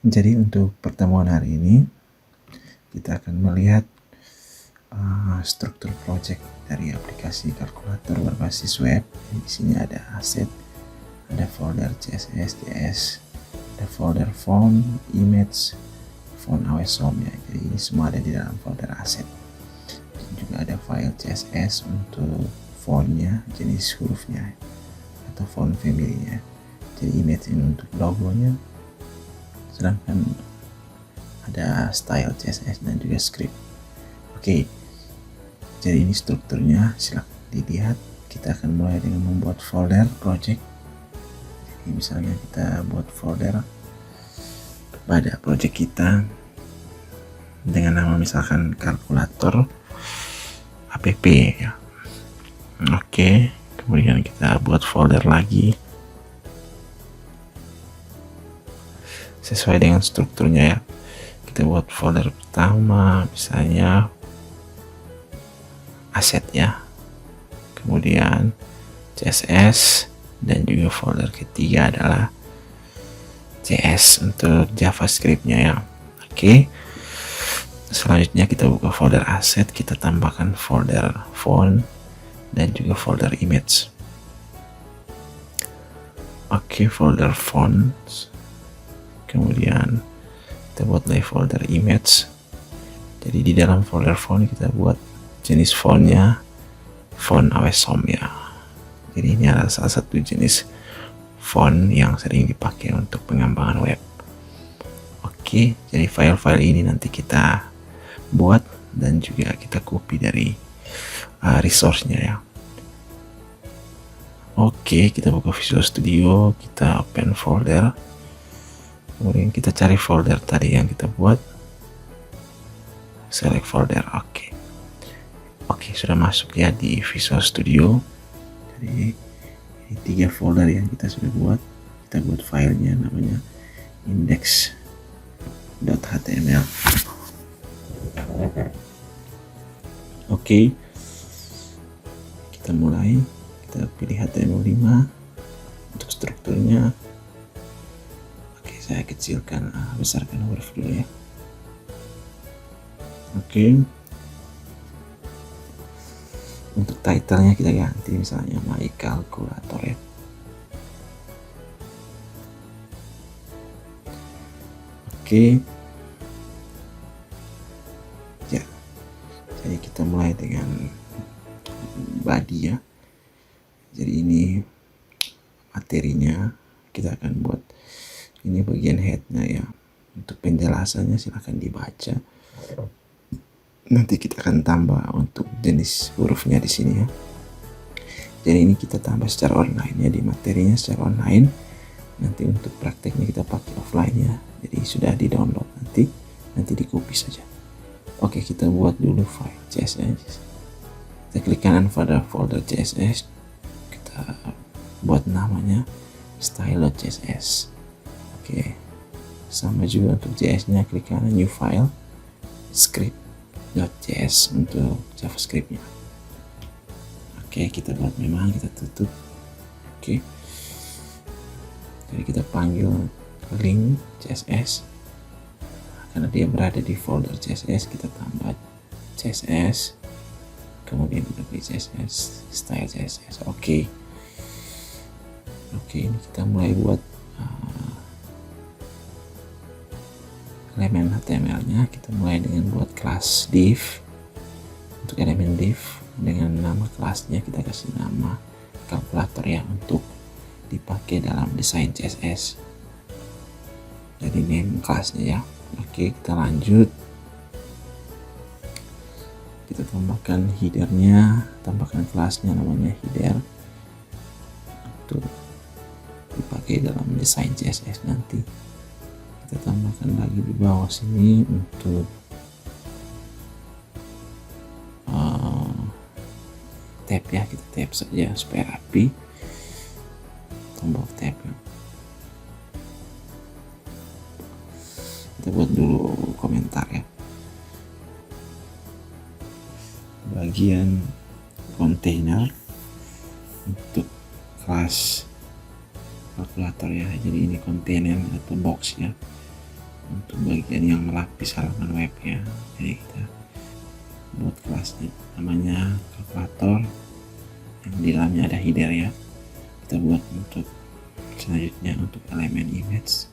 Jadi untuk pertemuan hari ini kita akan melihat struktur project dari aplikasi kalkulator berbasis web. Di sini ada aset, ada folder CSS, JS, ada folder font, image, font AWSOM ya. Jadi ini semua ada di dalam folder aset. Dan juga ada file CSS untuk fontnya, jenis hurufnya atau font family-nya. Jadi image ini untuk logonya, sedangkan ada style CSS dan juga script. Oke, jadi ini strukturnya, silahkan dilihat. Kita akan mulai dengan membuat folder project. Jadi misalnya kita buat folder pada project kita dengan nama misalkan kalkulator app ya. Oke, kemudian kita buat folder lagi sesuai dengan strukturnya ya. Kita buat folder pertama misalnya aset ya, kemudian CSS, dan juga folder ketiga adalah JS untuk JavaScript-nya ya. Oke, selanjutnya kita buka folder aset, kita tambahkan folder font dan juga folder image. Oke, folder font, kemudian kita buat lagi folder image. Jadi di dalam folder font kita buat jenis fontnya font AWSOM ya. Jadi ini adalah salah satu jenis font yang sering dipakai untuk pengembangan web. Oke, jadi file-file ini nanti kita buat dan juga kita copy dari resource-nya ya. Oke, kita buka Visual Studio, kita open folder, kemudian kita cari folder tadi yang kita buat, select folder. Oke, sudah masuk ya di Visual Studio. Jadi ini 3 folder yang kita sudah buat. Kita buat filenya namanya index.html. Oke, kita mulai. Kita pilih HTML5 untuk strukturnya. Oke, saya kecilkan, besarkan huruf dulu ya. Oke, untuk title-nya kita ganti misalnya My Calculator ya. Oke ya, jadi kita mulai dengan body ya. Jadi ini materinya, kita akan buat ini bagian headnya ya. Untuk penjelasannya silahkan dibaca. Nanti kita akan tambah untuk jenis hurufnya di sini ya. Jadi ini kita tambah secara online ya, di materinya secara online. Nanti untuk prakteknya kita pakai offline ya. Jadi sudah di download, nanti di copy saja. Oke, kita buat dulu file CSS. Kita klik kanan pada folder CSS. Kita buat namanya style.css. Oke, sama juga untuk JS-nya, klik kanan new file, script.js untuk JavaScript-nya. Oke, kita buat memang, kita tutup. Oke, jadi kita panggil link CSS karena dia berada di folder CSS. Kita tambah CSS, kemudian kita pilih CSS, style CSS. Oke, ini kita mulai buat elemen HTML-nya. Kita mulai dengan buat kelas div. Untuk elemen div dengan nama kelasnya kita kasih nama kalkulator ya, untuk dipakai dalam desain CSS. Jadi name kelasnya ya. Oke, kita lanjut. Kita tambahkan headernya, tambahkan kelasnya namanya header untuk dipakai dalam desain CSS nanti. Kita tambahkan lagi di bawah sini untuk tab ya, kita tab saja supaya rapi. Tombol tab ya. Kita buat dulu komentar ya. Bagian container untuk kelas kalkulator ya. Jadi ini kontainer atau box ya. untuk bagian yang melapis halaman webnya. Jadi kita buat kelasnya namanya kalkulator, yang di dalamnya ada header ya. Kita buat untuk selanjutnya untuk elemen image,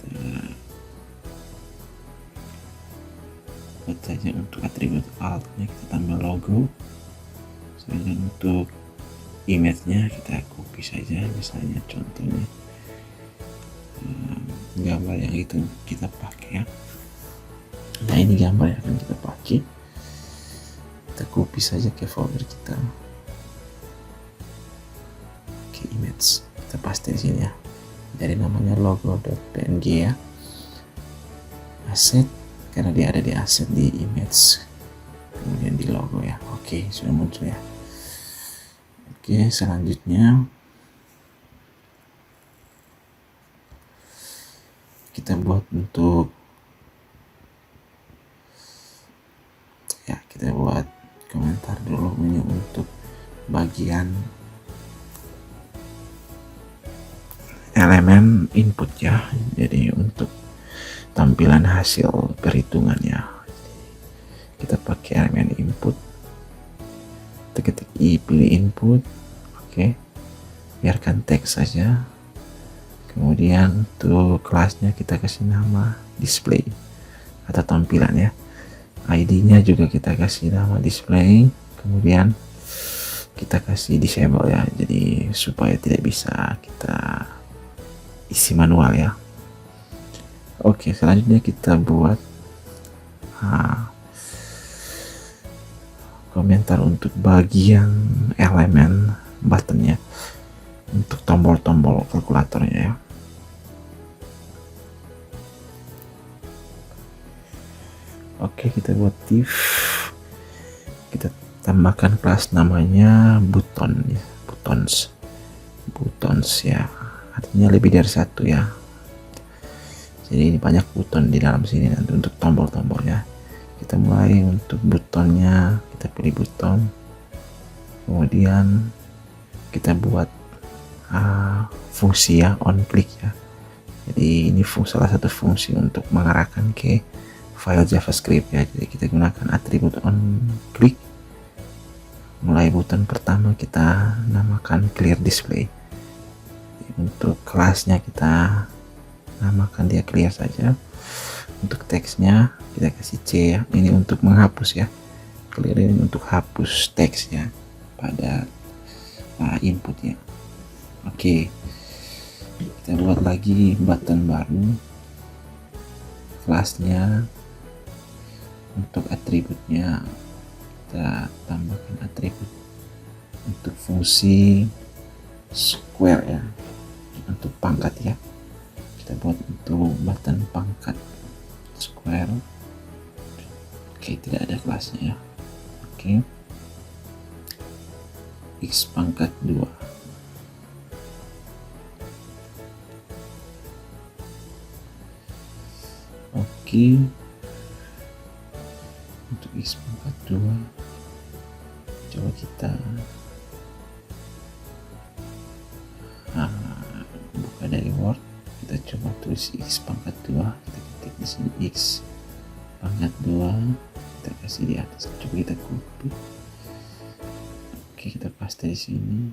kita buat saja untuk atribut altnya kita tambah logo. Sedangkan untuk image-nya kita copy saja, misalnya contohnya gambar yang itu kita pakai ya. Nah ini gambar yang akan kita pakai, kita copy saja ke folder kita, ke image, kita paste di sini ya. Jadi namanya logo.png ya, asset, karena dia ada di asset di image, kemudian di logo ya. Oke, sudah muncul ya. Oke, selanjutnya kita buat untuk ya, kita buat komentar dulu ini untuk bagian elemen input ya. Jadi untuk tampilan hasil perhitungannya kita pakai elemen input, kita ketik i, pilih input. Oke, biarkan teks saja. Kemudian untuk kelasnya kita kasih nama display atau tampilan ya. ID-nya juga kita kasih nama display. Kemudian kita kasih disable ya, jadi supaya tidak bisa kita isi manual ya. Oke, selanjutnya kita buat komentar untuk bagian elemen buttonnya, untuk tombol-tombol kalkulatornya ya. Oke, kita buat div, kita tambahkan kelas namanya button ya, buttons ya, artinya lebih dari satu ya. Jadi ini banyak button di dalam sini nanti untuk tombol-tombolnya. Kita mulai untuk buttonnya, kita pilih button, kemudian kita buat fungsi ya, on click ya. Jadi ini salah satu fungsi untuk mengarahkan ke file JavaScript ya. Jadi kita gunakan atribut on click. Mulai button pertama kita namakan clear display. Untuk kelasnya kita namakan dia clear saja. Untuk teksnya kita kasih C ya, ini untuk menghapus ya. Clear ini untuk hapus teksnya pada inputnya. Oke, kita buat lagi button baru, kelasnya untuk atributnya kita tambahkan atribut untuk fungsi square ya, untuk pangkat ya. Kita buat untuk button pangkat square. Oke, tidak ada kelasnya ya. Oke, x pangkat 2. Oke, untuk x pangkat 2 coba kita buka dari Word, kita coba tulis x pangkat 2, kita ketik di sini x pangkat 2, kita kasih di atas, coba kita copy. Oke, kita paste di sini.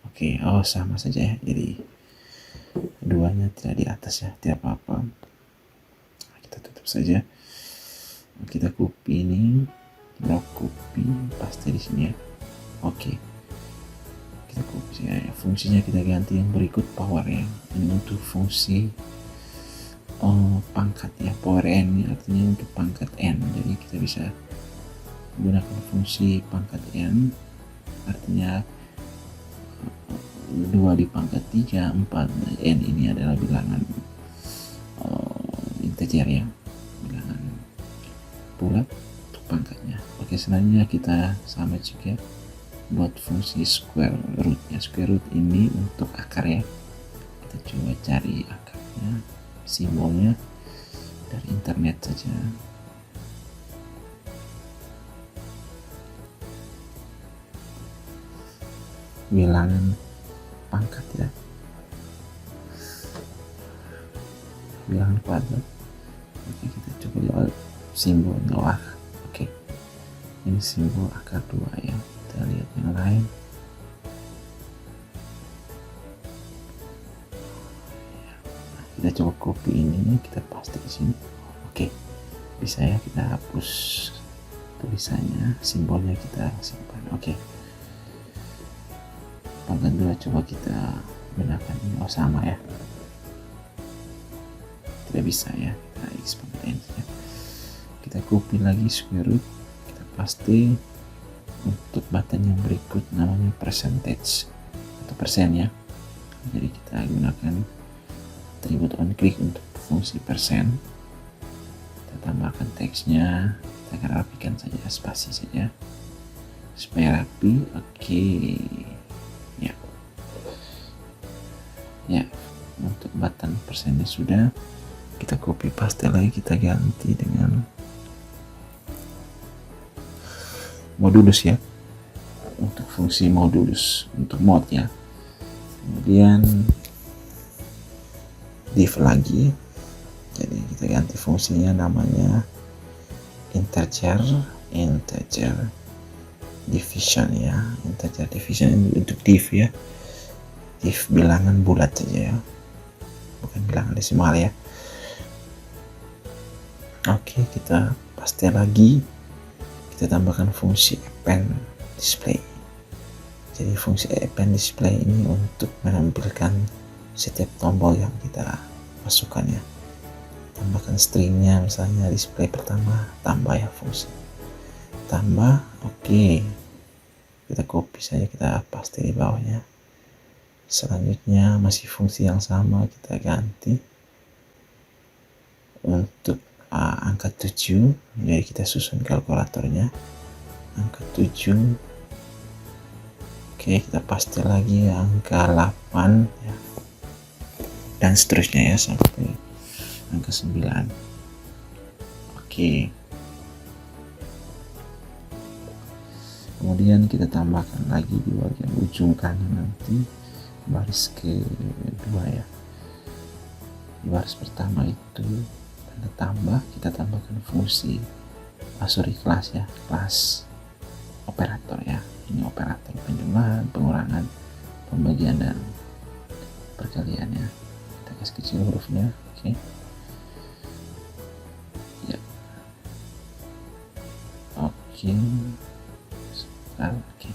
Oke, oh sama saja ya, jadi keduanya tidak di atas ya, tidak apa-apa. Kita tutup saja. Kita copy ini, blok copy, paste di sini ya. Oke, kita copy ya. Fungsinya kita ganti yang berikut power ya. Ini untuk fungsi pangkat ya, power n ini artinya untuk pangkat n. Jadi kita bisa gunakan fungsi pangkat n, artinya 2 di pangkat 3, 4. N ini adalah bilangan integer ya, bilangan bulat untuk pangkatnya. Oke, selanjutnya kita sama juga buat fungsi square rootnya. Square root ini untuk akar ya. Kita coba cari akarnya, simbolnya dari internet saja. Bilangan pangkat ya. bilangan kuadrat. Oke, kita coba lihat simbolnya. Wah, oke, ini simbol akar 2 ya. Kita lihat yang lain. Kita coba copy ini, kita paste di sini. Oke, bisa ya. Kita hapus tulisannya, simbolnya kita simpan. Oke, pangkat 2 coba kita gunakan ini. Oh, sama ya, tidak bisa ya. Kita expand ya. Kita copy lagi square root, kita paste. Untuk button yang berikut namanya percentage atau persen ya. Jadi kita gunakan atribut on click untuk fungsi persen. Kita tambahkan teksnya, kita akan rapikan saja, spasi saja supaya rapi. Oke, ya, untuk button persennya sudah. Kita copy paste lagi, kita ganti dengan modulus ya, untuk fungsi modulus untuk mod ya. Kemudian div lagi, jadi kita ganti fungsinya namanya integer division ya. Integer division ini untuk div ya, div bilangan bulat saja ya, bukan bilangan desimal ya. Oke, kita paste lagi, kita tambahkan fungsi append display. Jadi fungsi append display ini untuk menampilkan setiap tombol yang kita masukkan ya. Tambahkan stringnya, misalnya display pertama, tambah ya, fungsi tambah. Oke, kita copy saja, kita paste di bawahnya. Selanjutnya masih fungsi yang sama, kita ganti untuk angka 7. Jadi kita susun kalkulatornya angka 7. Oke, kita paste lagi angka 8 ya, dan seterusnya ya sampai angka 9. Oke, kemudian kita tambahkan lagi di bagian ujung kanan nanti baris kedua ya. Di baris pertama itu tanda tambah, kita tambahkan fungsi kelas ya, kelas operator ya. Ini operator penjumlahan, pengurangan, pembagian, dan perkalian ya. Kita kasih kecil hurufnya. Oke, ya, oke. Oke,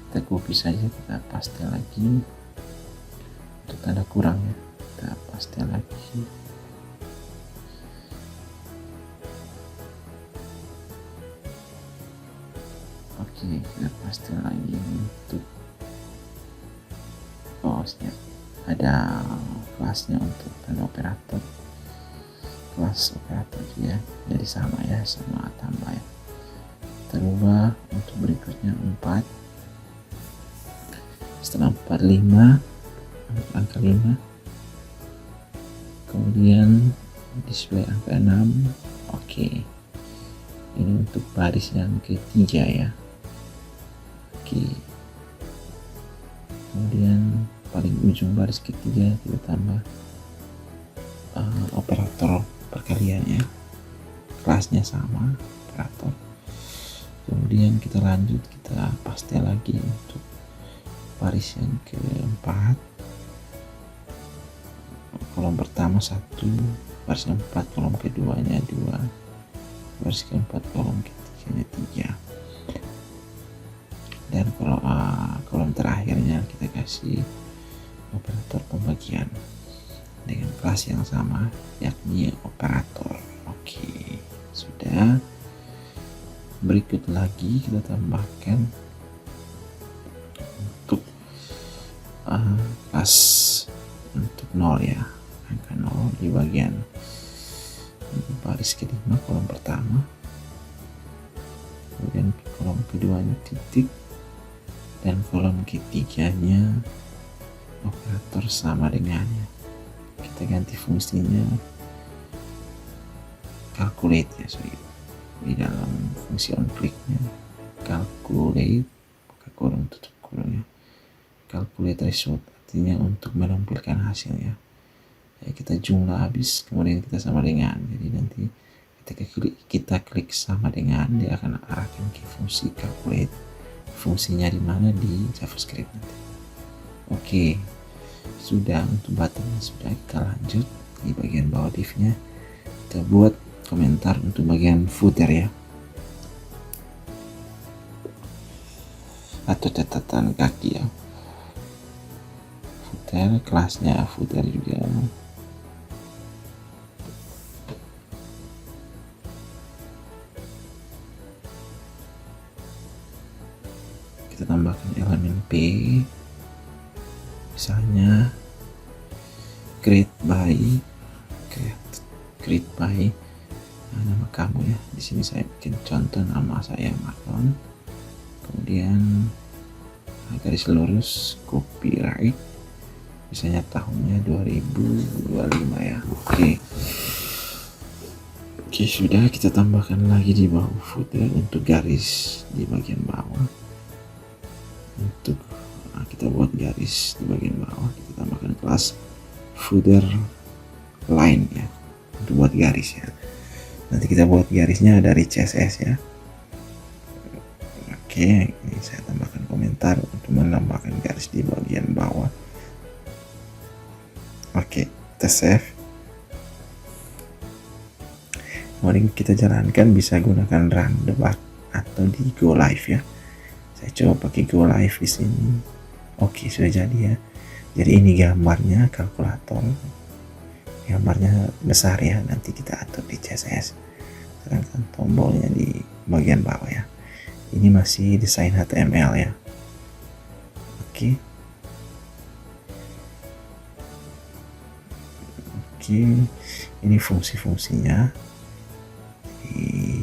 kita copy saja, kita paste lagi untuk tanda kurang ya. Kita paste lagi. Oke, kita paste lagi untuk siap. Ada kelasnya untuk tanda operator, kelas operator ya, jadi sama ya, sama tambah ya. Kita ubah untuk berikutnya 4, setelah 4 5, angka 5, kemudian display angka 6. Oke, ini untuk baris yang ketiga ya. Oke, kemudian paling ujung baris ketiga kita tambah operator perkalian ya, kelasnya sama, operator. Kemudian kita lanjut, kita paste lagi untuk baris yang keempat, kolom pertama 1, baris keempat, kolom keduanya 2, baris keempat, kolom ketiganya 3, dan kolom terakhirnya kita kasih operator pembagian dengan kelas yang sama, yakni operator. Oke, sudah. Berikut lagi kita tambahkan untuk kelas untuk 0 ya, angka 0 di bagian baris kelima, kolom pertama, kemudian kolom keduanya titik, dan kolom ketiganya operator sama dengannya. Kita ganti fungsinya calculate ya, di dalam fungsi on clicknya calculate, buka kurung tutup kurungnya, calculate result, artinya untuk menampilkan hasilnya. ya, kita jumlah habis, kemudian kita sama dengan. Jadi nanti ketika kita klik sama dengan, dia akan arahkan ke fungsi calculate. Fungsinya di mana? Di JavaScript nanti. Oke, sudah untuk buttonnya sudah. Kita lanjut di bagian bawah divnya, kita buat komentar untuk bagian footer ya, atau catatan kaki ya. Footer, kelasnya footer juga. Kita tambahkan elemen P, misalnya create by nama kamu ya. Di sini saya bikin contoh nama saya Marlon, kemudian garis lurus copyright, misalnya tahunnya 2025 ya. Oke, sudah. Kita tambahkan lagi di bawah footer untuk garis di bagian bawah. Untuk kita buat garis di bagian bawah, kita tambahkan kelas footer line ya, untuk buat garis ya. Nanti kita buat garisnya dari CSS ya. Oke, ini saya tambahkan komentar untuk menambahkan garis di bagian bawah. Oke, kita save. Kemudian kita jalankan, bisa gunakan run debug atau di go live ya. Saya coba pakai go live di sini. Oke, sudah jadi ya. Jadi ini gambarnya kalkulator. Gambarnya besar ya, nanti kita atur di CSS. Sedangkan tombolnya di bagian bawah ya. Ini masih desain HTML ya. Oke, ini fungsi-fungsinya.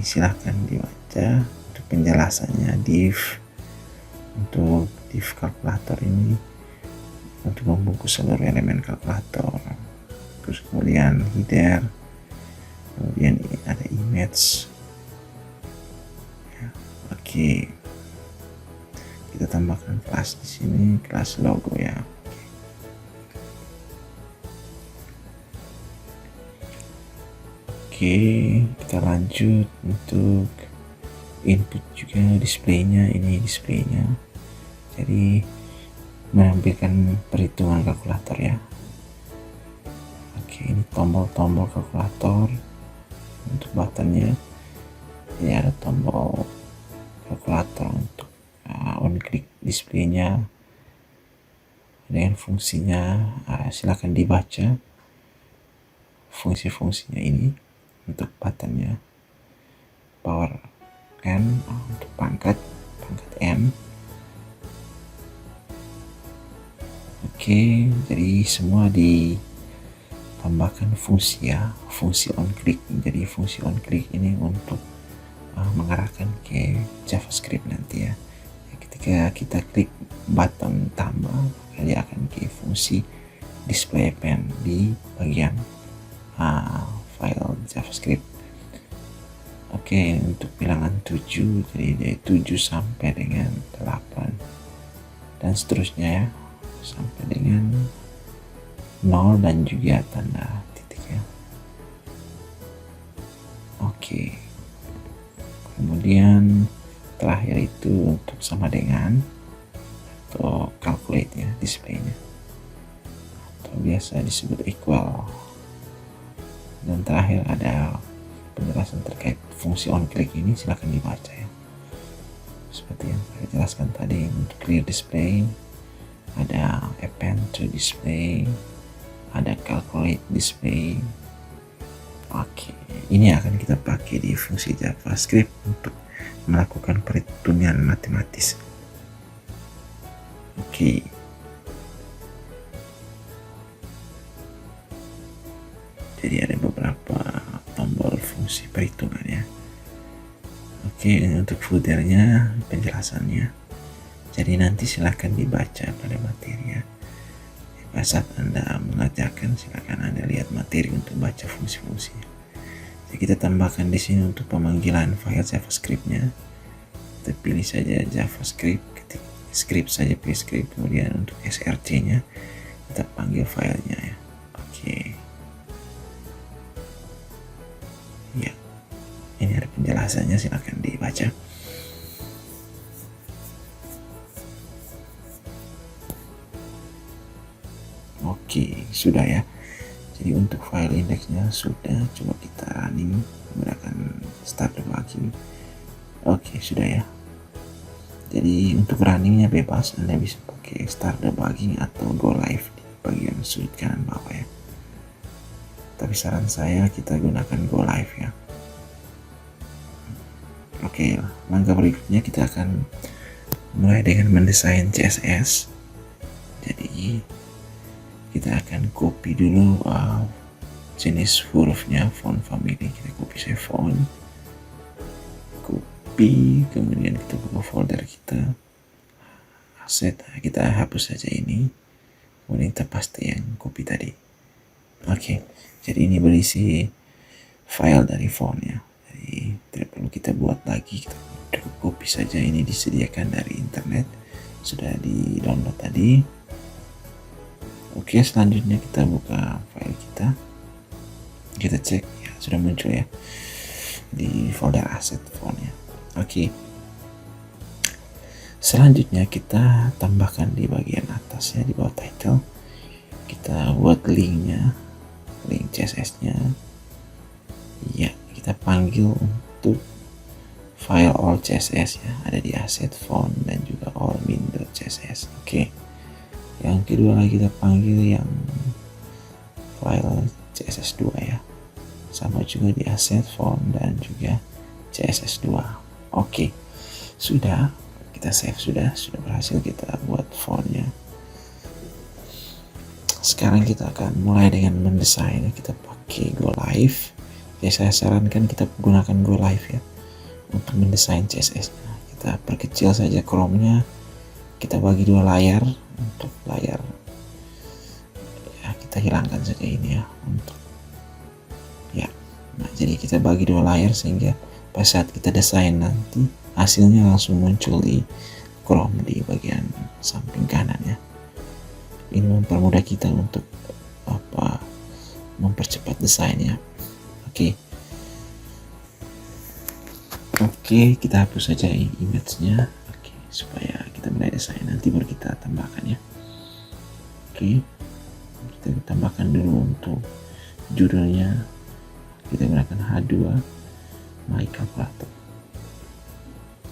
Silahkan dibaca untuk penjelasannya. Untuk div kalkulator ini untuk membungkus seluruh elemen kalkulator. Terus kemudian header, kemudian ini ada image ya. Oke, kita tambahkan kelas di sini, kelas logo ya. Oke, kita lanjut untuk input juga, displaynya. Ini displaynya, jadi menampilkan perhitungan kalkulator ya. Oke, ini tombol-tombol kalkulator. Untuk buttonnya ini ada tombol kalkulator untuk on click displaynya dengan fungsinya. Silakan dibaca fungsi-fungsinya ini. Untuk buttonnya power N, untuk pangkat N. Oke, jadi semua ditambahkan fungsi ya, fungsi on click. Jadi fungsi on click ini untuk mengarahkan ke JavaScript nanti ya. Ketika kita klik button tambah, dia akan ke fungsi display pen di bagian file JavaScript. Oke, untuk bilangan 7, jadi dari 7 sampai dengan 8 dan seterusnya ya, sampai dengan 0 dan juga tanda titik ya. Oke, kemudian terakhir itu untuk sama dengan atau calculate ya, displaynya, atau biasa disebut equal. Dan terakhir ada penjelasan terkait fungsi on click ini, silahkan dibaca ya. Seperti yang saya jelaskan tadi, untuk clear display ada append to display, ada calculate display. Oke, ini akan kita pakai di fungsi JavaScript untuk melakukan perhitungan matematis. Oke, jadi ada beberapa tombol fungsi perhitungan ya. Oke, untuk footernya penjelasannya. Jadi nanti silahkan dibaca pada materi ya. Pada saat Anda mengerjakan, silahkan Anda lihat materi untuk baca fungsi-fungsi. Jadi kita tambahkan di sini untuk pemanggilan file JavaScript-nya. Kita pilih saja JavaScript, ketik script saja, pilih script, kemudian untuk src-nya kita panggil filenya ya. Oke. bahasanya silakan dibaca. Oke, sudah ya. Jadi untuk file indeksnya sudah, coba kita running menggunakan start debugging. Oke, sudah ya. Jadi untuk runningnya bebas, Anda bisa pakai start debugging atau go live di bagian sudut kanan bawah ya. Tapi saran saya kita gunakan go live ya. Oke, langkah berikutnya kita akan mulai dengan mendesain CSS. Jadi kita akan copy dulu jenis hurufnya, font family. Kita copy saya font, copy, kemudian kita buka folder kita, asset, kita hapus saja ini, kemudian kita paste yang copy tadi. Oke, jadi ini berisi file dari fontnya. Jadi tidak perlu kita buat lagi, kita copy saja. Ini disediakan dari internet, sudah di download tadi. Oke, selanjutnya kita buka file kita cek ya, sudah muncul ya di folder asset fontnya. Oke, selanjutnya kita tambahkan di bagian atas ya, di bawah title kita buat linknya, link CSS-nya ya, kita panggil untuk file all CSS ya, ada di asset font dan juga all min.css. Oke, yang kedua lagi kita panggil yang file CSS2 ya, sama juga di asset font dan juga CSS2. Oke, sudah kita save, sudah berhasil kita buat fontnya. Sekarang kita akan mulai dengan mendesain, kita pakai go live ya. Saya sarankan kita gunakan go live ya untuk mendesain CSS. Kita perkecil saja Chrome-nya, kita bagi dua layar. Untuk layar ya kita hilangkan saja ini ya, untuk ya. Nah, jadi kita bagi dua layar sehingga pas saat kita desain nanti hasilnya langsung muncul di Chrome di bagian samping kanan ya. Ini mempermudah kita untuk mempercepat desainnya. Oke, kita hapus saja image-nya. Oke, supaya kita mulai desain, nanti baru kita tambahkan ya. Oke, kita tambahkan dulu untuk judulnya, kita gunakan H2 My Calculator.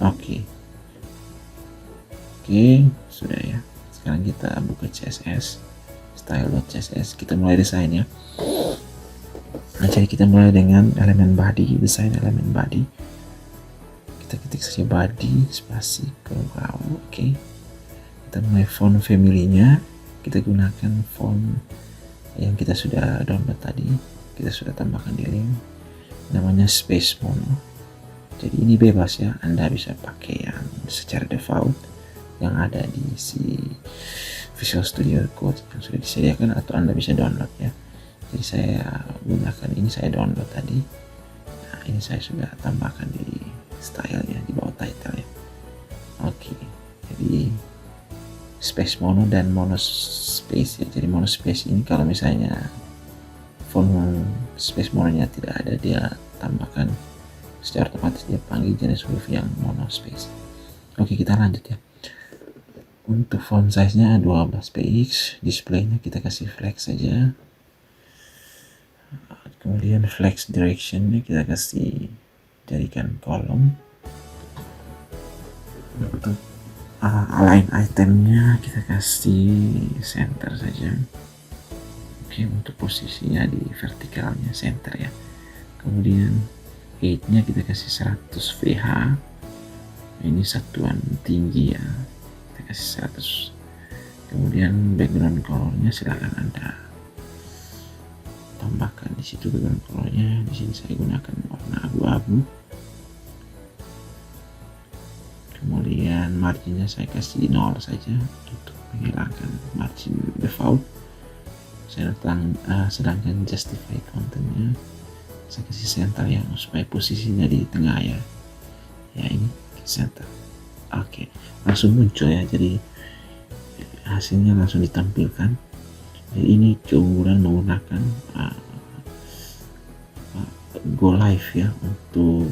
Oke, sudah ya. Sekarang kita buka CSS, style.css, kita mulai desain ya. Nah, jadi kita mulai dengan elemen body, desain elemen body. Kita ketik saja body spasi Corel. Oke, kita mulai font family-nya, kita gunakan font yang kita sudah download tadi, kita sudah tambahkan di link, namanya Space Mono. Jadi ini bebas ya, Anda bisa pakai yang secara default yang ada di si Visual Studio Code yang sudah disediakan, atau Anda bisa download ya. Jadi saya gunakan ini, saya download tadi. Nah, ini saya sudah tambahkan di stylenya di bawah title ya. Oke, jadi space mono dan mono space ya. Jadi mono space ini kalau misalnya font space mononya tidak ada, dia tambahkan secara otomatis, dia panggil jenis huruf yang mono space. Oke, kita lanjut ya. Untuk font size nya 12 px, displaynya kita kasih flex saja, kemudian flex direction nya kita kasih jadikan kolom. Untuk align itemnya kita kasih center saja. Oke, untuk posisinya di vertikalnya center ya. Kemudian height nya kita kasih 100 VH, ini satuan tinggi ya, kita kasih 100. Kemudian background colornya silahkan Anda tambahkan di situ background colornya. Di sini saya gunakan warna abu-abu. Kemudian marginnya saya kasih 0 saja untuk menghilangkan margin default. Sedangkan justify contentnya saya kasih center yang supaya posisinya di tengah ya. Ya, ini center. Oke, langsung muncul ya. Jadi hasilnya langsung ditampilkan. Jadi ini keunggulan menggunakan go live ya untuk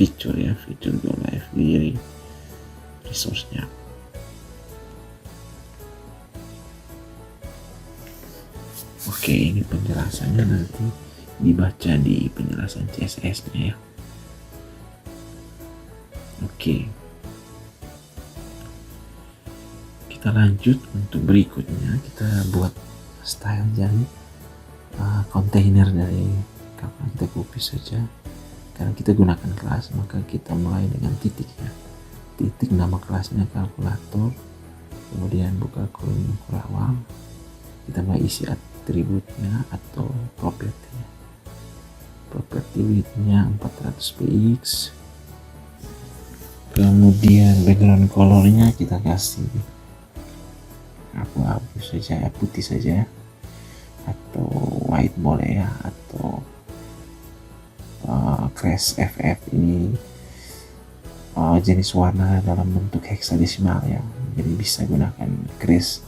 fitur ya, fitur go live di resource-nya. Oke, ini penjelasannya nanti dibaca di penjelasan CSS-nya ya. Oke, kita lanjut untuk berikutnya. Kita buat style jadi kontainer dari kalkulator. Kita copy saja karena kita gunakan kelas, maka kita mulai dengan titik ya, titik nama kelasnya kalkulator, kemudian buka kolom kurawal, kita mulai isi atributnya atau propertinya. Properti width-nya 400 px, kemudian background colornya kita kasih abu-abu saja, putih saja, atau white boleh ya, atau crash FF ini jenis warna dalam bentuk heksadesimal ya, jadi bisa gunakan crash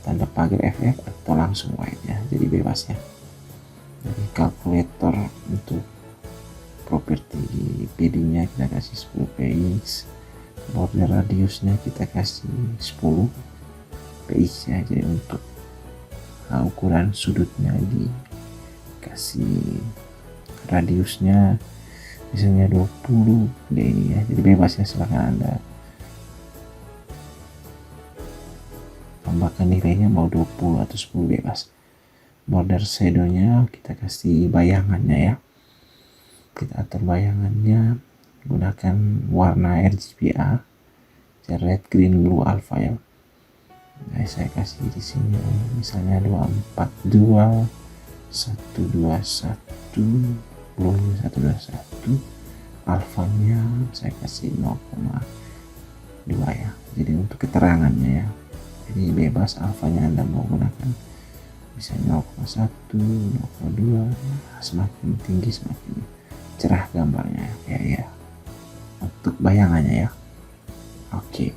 tanda pagar FF atau langsung white ya, jadi bebas ya. Jadi kalkulator untuk properti paddingnya kita kasih 10 px, border radiusnya kita kasih 10 px ya, jadi untuk ukuran sudutnya dikasih radiusnya misalnya 20 ini ya, jadi bebas ya, silahkan Anda tambahkan nilainya mau 20 atau 10 bebas. Border shadow-nya kita kasih bayangannya ya, kita atur bayangannya gunakan warna RGBA, red, green, blue, alpha ya. Nah, saya kasih di sini misalnya 242 121 bluenya 121, alfanya saya kasih 0,2 ya, jadi untuk keterangannya ya, jadi bebas alfanya Anda mau gunakan misalnya 0,1 0,2, semakin tinggi semakin cerah gambarnya ya. Untuk bayangannya ya, oke,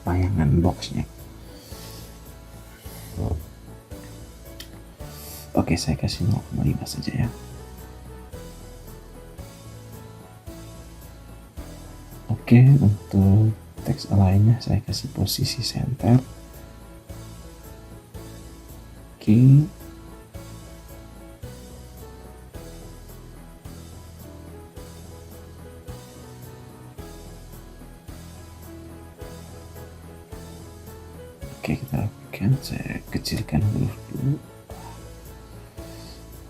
bayangan boxnya. Oke, saya kasih 0,5 saja ya. Oke, untuk teks lainnya saya kasih posisi center. Oke, kita lakukan, saya kecilkan huruf dulu.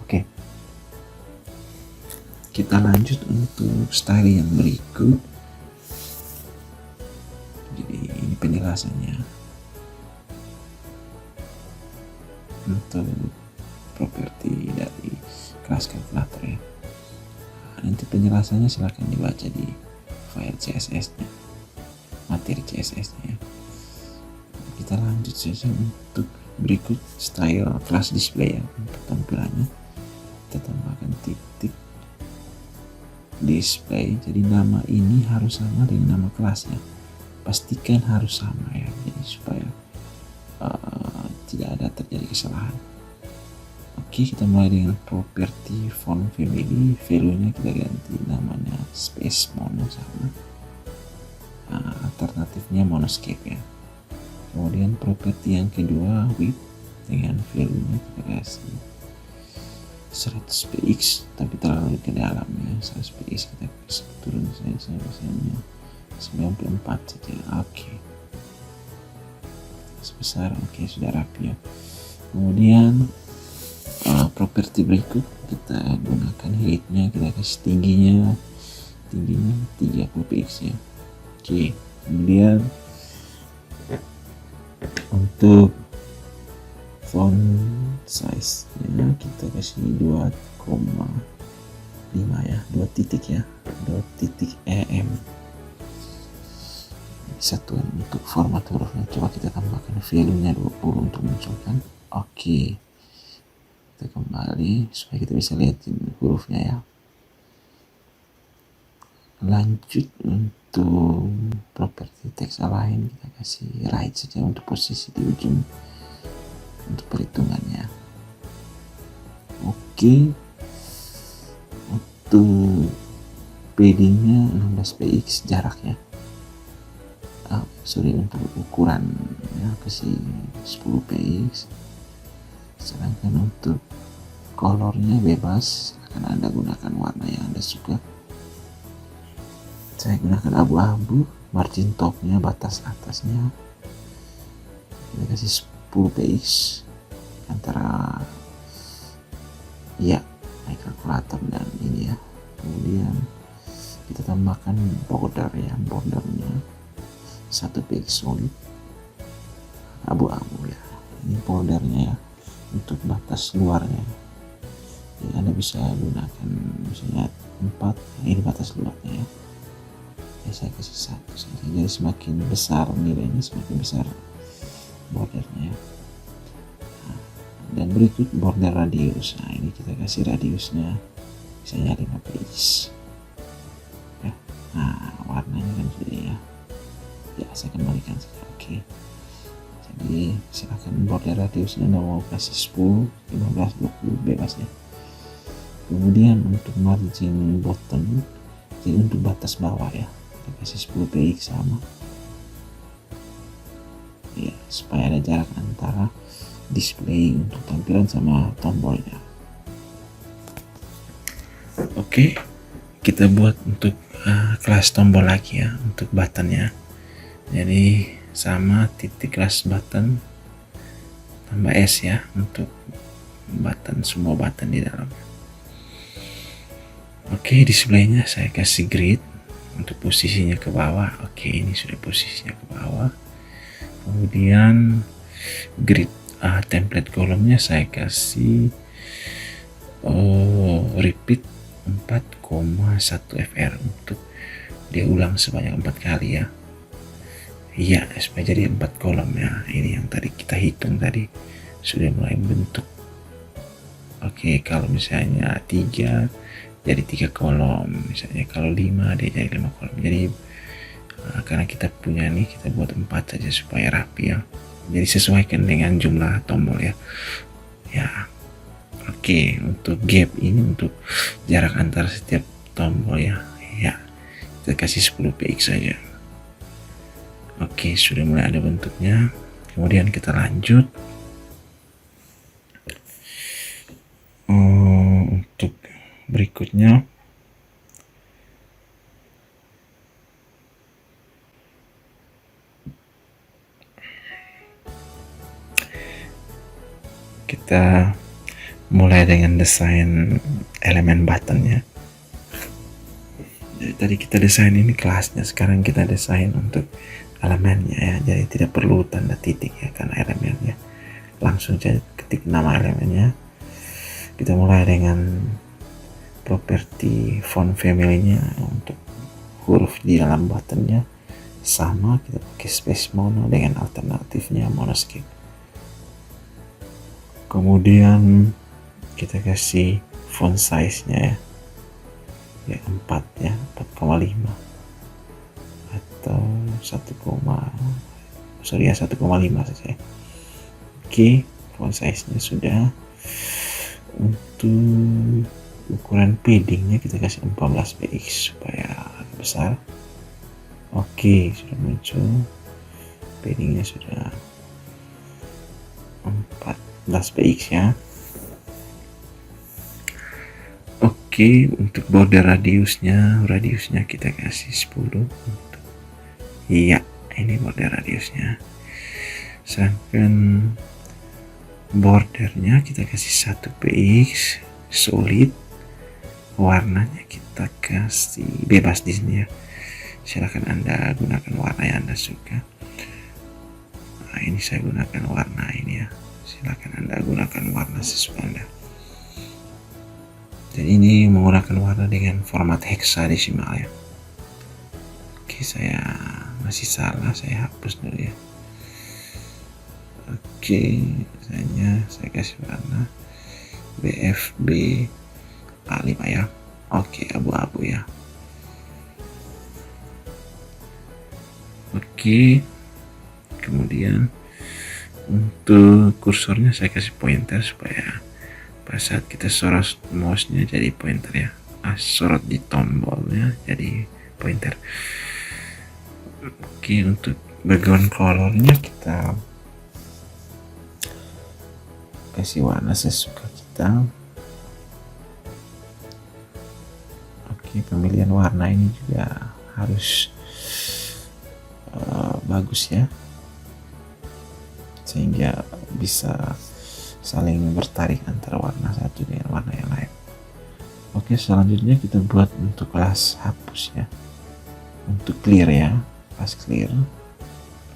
Oke, kita lanjut untuk style yang berikut. Jadi ini penjelasannya untuk properti dari kelas kalkulator ya. Nanti penjelasannya silahkan dibaca di file CSS-nya, materi CSS-nya. Kita lanjut saja untuk berikut style class display ya. Untuk tampilannya kita tambahkan titik display, jadi nama ini harus sama dengan nama kelasnya, pastikan harus sama ya, jadi supaya tidak ada terjadi kesalahan. Oke, kita mulai dengan properti font family, value-nya kita ganti namanya space mono sama, alternatifnya monoscape ya. Kemudian properti yang kedua width, dengan value-nya kita kasih 100 px, tapi terlalu ke dalam ya, 100 px kita turun saja misalnya 94 saja. Oke, sebesar oke, sudah rapi ya. Kemudian properti berikut kita gunakan height-nya, kita kasih tingginya 30 px ya. Oke, kemudian untuk font size nya kita kasih 2,5 ya, 2 titik ya, 2 titik em. Satuan untuk format hurufnya, coba kita tambahkan value nya 20 untuk munculkan. Oke, kita kembali supaya kita bisa lihat hurufnya ya. Lanjut untuk properti teks align, kita kasih right saja untuk posisi di ujung untuk perhitungannya. Oke, untuk paddingnya 16 px jaraknya. Untuk ukuran ya kasih 10 px. Sedangkan untuk colornya bebas, akan Anda gunakan warna yang Anda suka. Saya gunakan abu-abu. Margin topnya, batas atasnya kita kasih 10 px antara ya kalkulator dan ini ya. Kemudian kita tambahkan bordernya 1 px solid abu-abu ya. Ini bordernya ya untuk batas luarnya. Jadi Anda bisa gunakan misalnya 4, ini batas luarnya ya. Saya kasih 1 saja. Jadi semakin besar nilainya semakin besar bordernya ya. Dan berikut border radius. Nah ini kita kasih radiusnya misalnya 5 px ya. Nah warnanya kan sudah ya saya kembalikan saja. Oke. Jadi silakan border radiusnya Anda mau kasih 10, 15, 20 bebas ya. Kemudian untuk margin bottom, jadi untuk batas bawah ya kita kasih 10 px sama ya, supaya ada jarak antara display untuk tampilan sama tombolnya. Oke, kita buat untuk kelas tombol lagi ya untuk buttonnya. Jadi sama titik kelas button tambah S ya untuk button, semua button di dalam. Oke, displaynya saya kasih grid untuk posisinya ke bawah. Oke, ini sudah posisinya ke bawah. Kemudian grid template kolomnya saya kasih repeat 4,1 fr untuk dia ulang sebanyak 4 kali ya. Iya, supaya jadi 4 kolom ya. Ini yang tadi kita hitung tadi sudah mulai bentuk. Oke, kalau misalnya 3 jadi 3 kolom, misalnya kalau 5 dia jadi 5 kolom. Jadi karena kita punya nih, kita buat 4 saja supaya rapi ya. Jadi sesuaikan dengan jumlah tombol ya. Ya. Oke, untuk gap ini untuk jarak antar setiap tombol ya. Ya. Kita kasih 10 px saja. Oke, sudah mulai ada bentuknya. Kemudian kita lanjut. Untuk berikutnya kita mulai dengan desain elemen buttonnya. Jadi tadi kita desain ini kelasnya, sekarang kita desain untuk elemennya ya. Jadi tidak perlu tanda titik ya karena elemennya. Langsung saja ketik nama elemennya. Kita mulai dengan properti font family-nya. Untuk huruf di dalam buttonnya sama, kita pakai space mono dengan alternatifnya monoscape. Kemudian kita kasih font size-nya ya 4 ya, 4,5 atau 1,5 saja. Oke, font size-nya sudah. Untuk ukuran paddingnya kita kasih 14 px supaya besar. Oke, sudah muncul paddingnya, sudah 14 px ya. Oke, untuk border radiusnya kita kasih 10 untuk iya, ini border radiusnya. Sedangkan bordernya kita kasih 1 px solid. Warnanya kita kasih bebas di sini ya. Silakan Anda gunakan warna yang Anda suka. Nah, ini saya gunakan warna ini ya. Silakan Anda gunakan warna sesuka Anda. Dan ini menggunakan warna dengan format hexadesimal ya. Oke, saya masih salah, saya hapus dulu ya. Oke, saya kasih warna BFB A5 ya. Oke, abu-abu ya. Oke, kemudian untuk kursornya saya kasih pointer supaya pada saat kita sorot mouse-nya jadi pointer ya. sorot di tombolnya jadi pointer. Oke, untuk background colornya kita kasih warna sesuka kita. Oke, pemilihan warna ini juga harus bagus ya, sehingga bisa saling bertarik antara warna satu dengan warna yang lain. Oke, selanjutnya kita buat untuk kelas hapus ya, untuk clear ya, kelas clear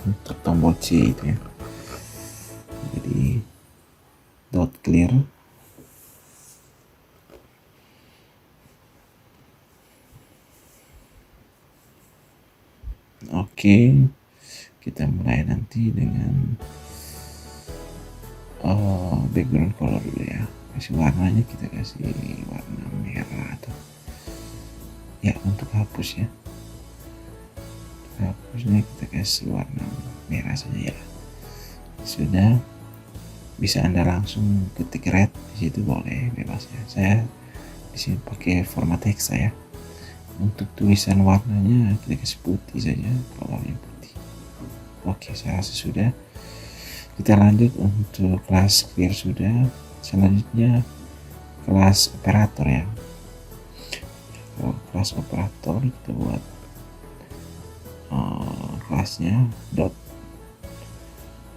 untuk tombol C itu ya. Jadi dot clear. Oke, kita mulai nanti dengan background color dulu ya. Kasih warnanya, kita kasih warna merah atau ya untuk hapus ya. Hapusnya kita kasih warna merah saja ya. Sudah, bisa Anda langsung ketik red di situ, boleh bebas ya. Saya di sini pakai format hexa ya. Untuk tulisan warnanya kita kasih putih saja, colornya putih. Oke, saya rasa sudah. Kita lanjut untuk kelas clear sudah. Selanjutnya kelas operator ya. Kelas operator kita buat kelasnya dot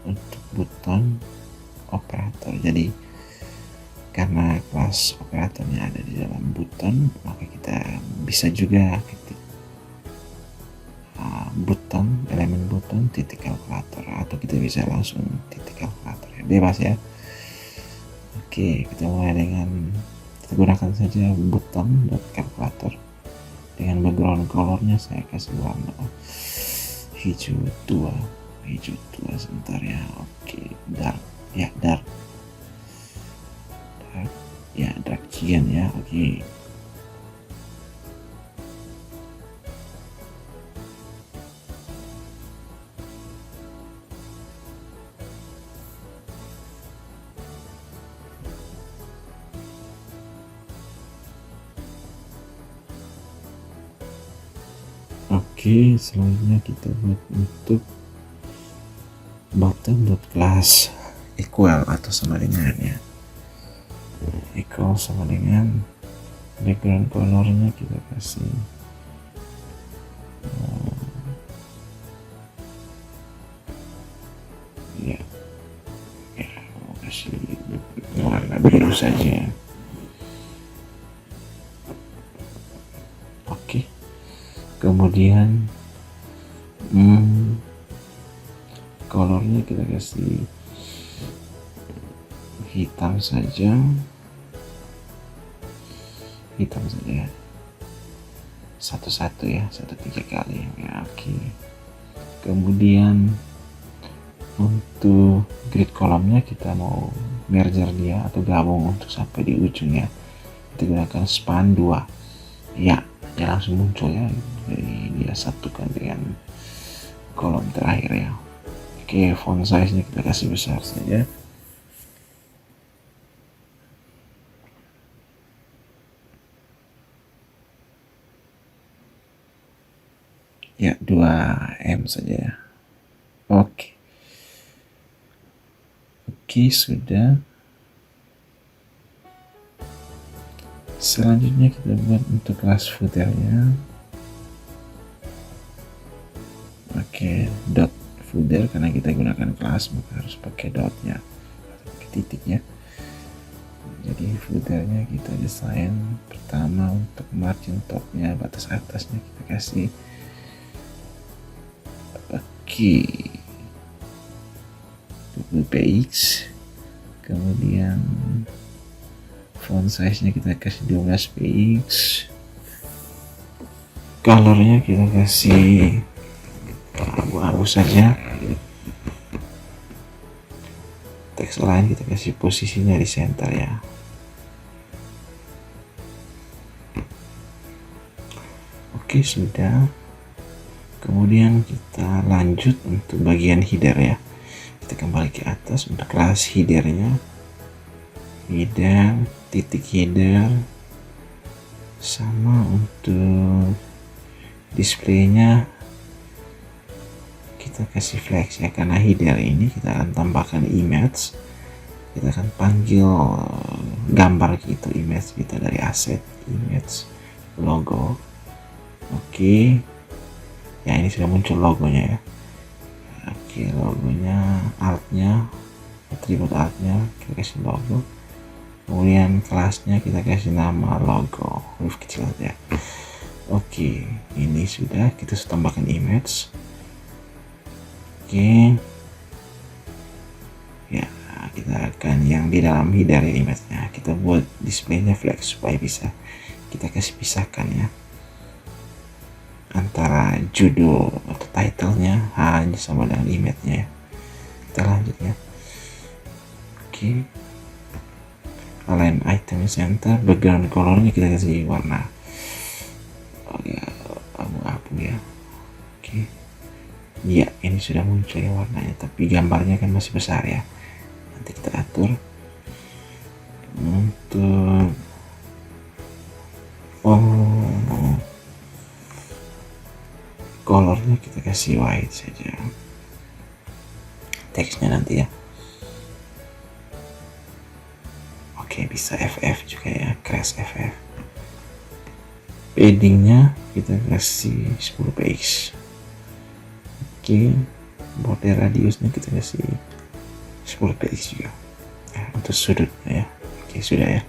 untuk button operator. Jadi karena kelas operatornya ada di dalam button, maka kita bisa juga ketik button, elemen button titik kalkulator, atau kita bisa langsung titik kalkulator ya, bebas ya. Oke, kita mulai dengan kita gunakan saja button dot kalkulator. Dengan background colornya saya kasih warna hijau tua sebentar ya. Oke, dark ya, dark cyan ya. Oke, selanjutnya kita buat untuk bottom dot class equal atau sama dengan ya, equal sama dengan background colornya kita kasih ya kasih warna biru saja. Oke, kemudian colornya kita kasih hitam saja satu-satu ya, 3 kali ya. Oke, kemudian untuk grid kolomnya kita mau merger dia atau gabung untuk sampai di ujungnya, kita gunakan span 2 ya, langsung muncul ya, jadi dia satukan dengan kolom terakhir ya. Oke, font size nya kita kasih besar saja. Ya, 2M saja. Oke, sudah. Selanjutnya kita buat untuk kelas footernya. Oke, dot footer, karena kita gunakan kelas maka harus pakai dotnya atau pakai titiknya. Jadi footernya kita desain pertama untuk margin topnya, batas atasnya kita kasih px, kemudian font size nya kita kasih 12 px, colornya kita kasih abu-abu saja, teks lain kita kasih posisinya di center ya. Oke, sudah. Kemudian kita lanjut untuk bagian header ya. Kita kembali ke atas untuk kelas headernya, header, titik header, Sama untuk displaynya kita kasih flex ya, karena header ini kita akan tambahkan image, kita akan panggil gambar gitu, image kita dari aset image logo. Oke ya, ini sudah muncul logonya ya. Oke, logonya, artnya, atribut artnya kita kasih logo, kemudian kelasnya kita kasih nama logo huruf kecil aja. Oke, ini sudah, kita tambahkan image. Oke ya, kita akan yang di dalam header ya, image-nya kita buat displaynya flex supaya bisa kita kasih pisahkan ya antara judul atau title-nya hanya sama dengan image-nya ya. Kita lanjut ya. Oke, align item center, background color-nya kita kasih warna abu-abu ya. Oke ya, ini sudah muncul ya warnanya, tapi gambarnya kan masih besar ya. Nanti kita atur untuk colornya kita kasih white saja, teksnya nanti ya. Oke, bisa FF juga ya, crash FF. Paddingnya kita kasih 10 px. Oke, border radiusnya kita kasih 10 px juga ya, untuk sudutnya ya. Oke, sudah ya.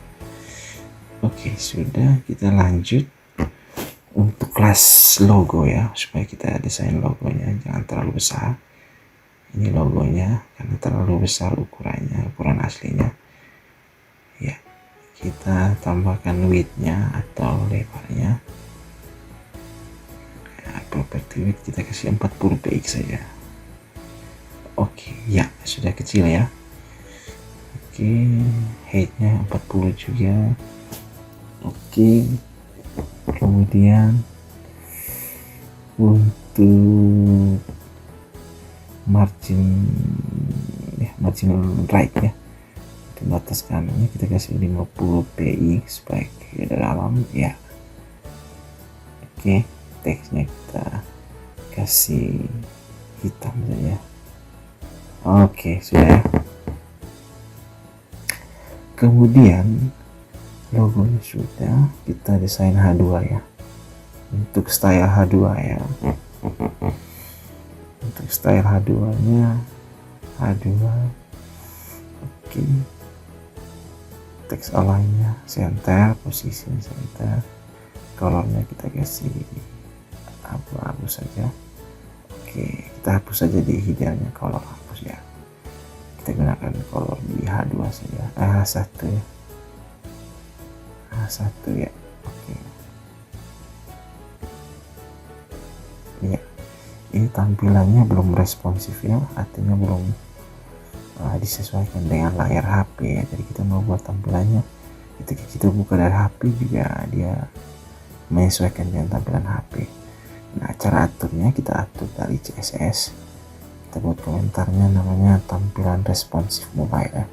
Oke, sudah, kita lanjut untuk kelas logo ya, supaya kita desain logonya jangan terlalu besar. Ini logonya karena terlalu besar ukurannya, ukuran aslinya ya, kita tambahkan width-nya atau lebarnya ya, property width kita kasih 40 px saja. Oke ya, sudah kecil ya. Oke, height-nya 40 juga. Oke, kemudian untuk margin right ya, untuk batas kanannya kita kasih 50 px supaya ke dalam ya. Oke, teksnya kita kasih hitam saja. Oke, sudah ya. Kemudian logonya sudah, kita desain H2 ya, untuk style H2 ya. Untuk style H2 nya H2. Oke, teks align-nya center, posisi center, colornya kita kasih abu-abu saja. Oke, kita hapus saja di headernya color, hapus ya, kita gunakan color di H2 saja, H1 ya, H1 ya. Oke ya, ini tampilannya belum responsif ya, artinya belum disesuaikan dengan layar HP ya. Jadi kita mau buat tampilannya ketika kita buka dari HP juga dia menyesuaikan dengan tampilan HP. Nah, cara aturnya kita atur dari CSS, kita buat komentarnya namanya tampilan responsif mobile ya.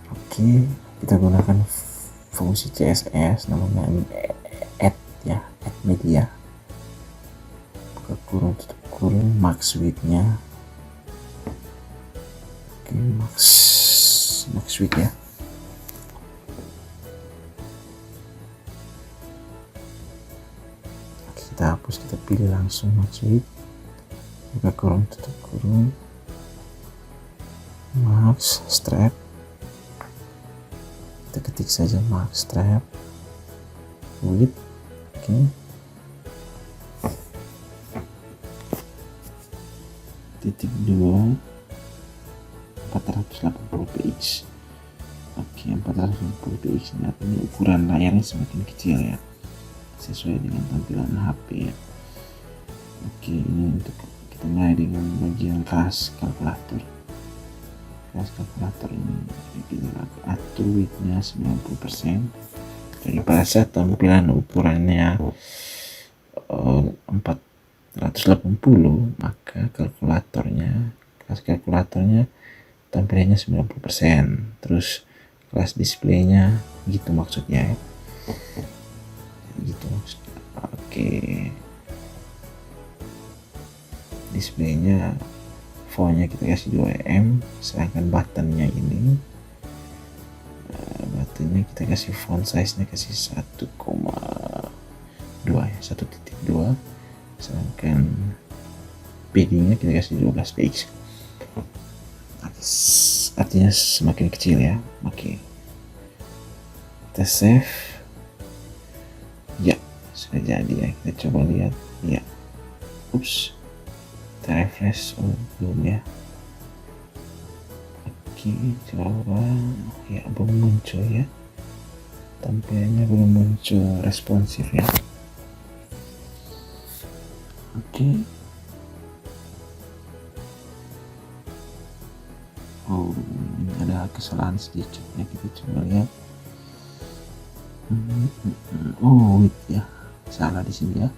Oke, kita gunakan fungsi CSS namanya add ya, add media, buka kurung tutup kurung, max width-nya. Oke, max width ya. Oke, kita hapus, kita pilih langsung max width, buka kurung tutup kurung, max strap, kita ketik saja max strap width. Oke, titik 2 480 px. Oke, 480 px ini artinya ukuran layarnya semakin kecil ya, sesuai dengan tampilan HP ya. Oke, ini untuk kita mulai dengan bagian kelas kalkulator. Kelas kalkulator ini kita atur width-nya 90%. Jadi pada saat tampilan ukurannya 480, maka kelas kalkulatornya tampilannya 90%. Terus kelas displaynya gitu maksudnya ya. gitu. Oke, displaynya fontnya kita kasih 2M, sedangkan buttonnya ini kita kasih font size nya kasih 1,2 ya, 1.2, sedangkan padding nya kita kasih 12 px, artinya semakin kecil ya. Oke, kita save ya, sudah jadi ya. Kita coba lihat ya. Ups, kita refresh. Oh, belum ya. Oke, coba ya, belum muncul ya, tampilannya belum muncul responsif ya. Oke. Oh, ini ada kesalahan sedikit ya, kita coba lihat. Oh, width ya, salah di sini ya,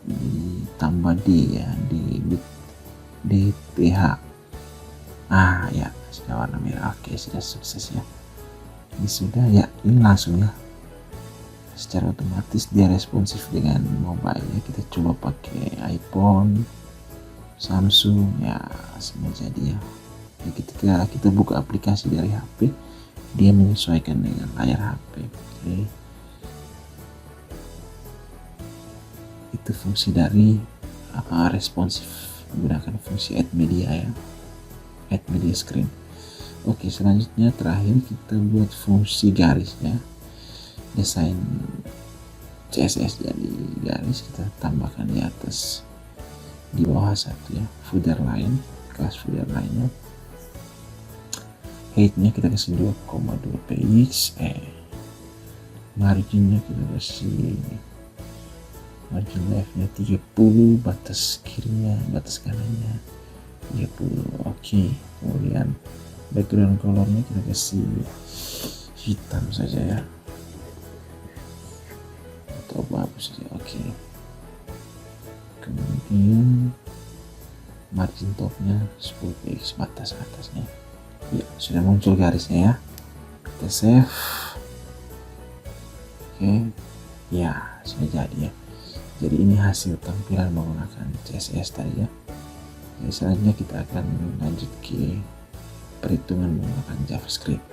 ditambah D ya, di width DPH. Ya, sudah warna merah. Oke, sudah sukses ya. Ini sudah ya, ini langsung ya, secara otomatis dia responsif dengan mobile ya. Kita coba pakai iPhone, Samsung ya, semua jadi ya. Ketika kita buka aplikasi dari HP, dia menyesuaikan dengan layar HP. Oke, itu fungsi dari responsif menggunakan fungsi add media ya, add media screen. Oke, selanjutnya terakhir kita buat fungsi garis ya, desain CSS jadi garis, kita tambahkan di atas, di bawah satu ya, footer line, kelas footer line nya. Height nya kita kasih 2,2 px, margin nya kita kasih, margin left nya 30, batas kirinya, batas kanannya 30. Oke, kemudian background colornya kita kasih hitam saja ya, atau abu saja. Oke, kemudian margin topnya 10 px, batas atasnya ya. Sudah muncul garisnya ya, kita save. Oke ya, sudah jadi ya. Jadi ini hasil tampilan menggunakan CSS tadi ya. Jadi selanjutnya kita akan lanjut ke perhitungan menggunakan JavaScript.